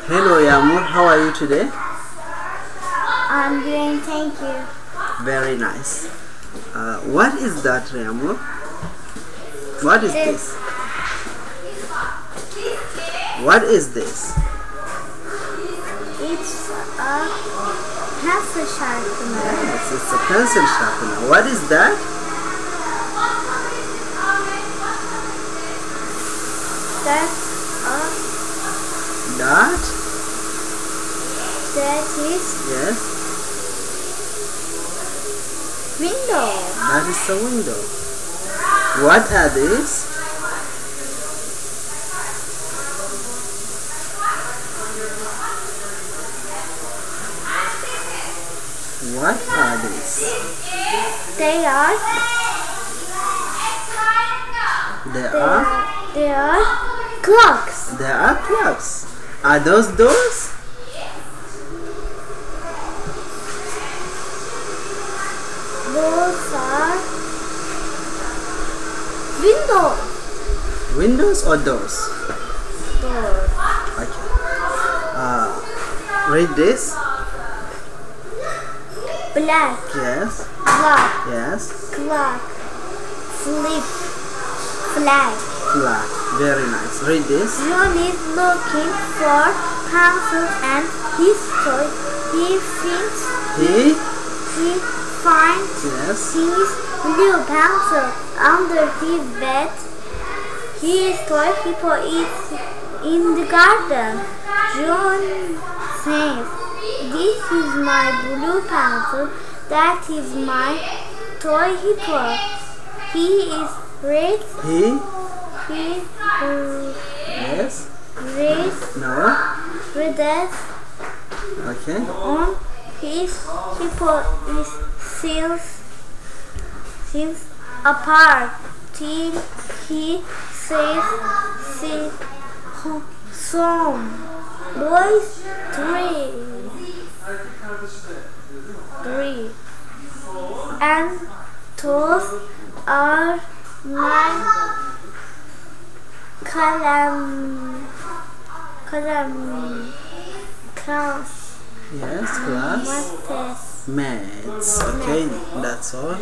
Hello Yağmur, how are you today? I'm doing, thank you. Very nice. What is that, Yağmur? What is this? What is this? It's a pencil sharpener. Yes, it's a pencil sharpener. What is that? That's That is Yes, window. that is a window. What are these? What are these? They are clocks. There are clocks. Are those doors? Those are windows. Windows or doors? Doors. Okay. Read this. Black. Yes. Clock. Yes. Clock. Flip. Flag. Flag. Very nice. Read this. John is looking for pencil and his toy. He thinks he finds Yes. his blue pencil under his bed. His toy hippo is in the garden. John says, "This is my blue pencil. That is my toy hippo. He is red. Yes. Red. No. Red Okay. on his hippo is seals apart till he says some boys three and those are my class. Yes. Class. Maths. Maths. Okay. That's all.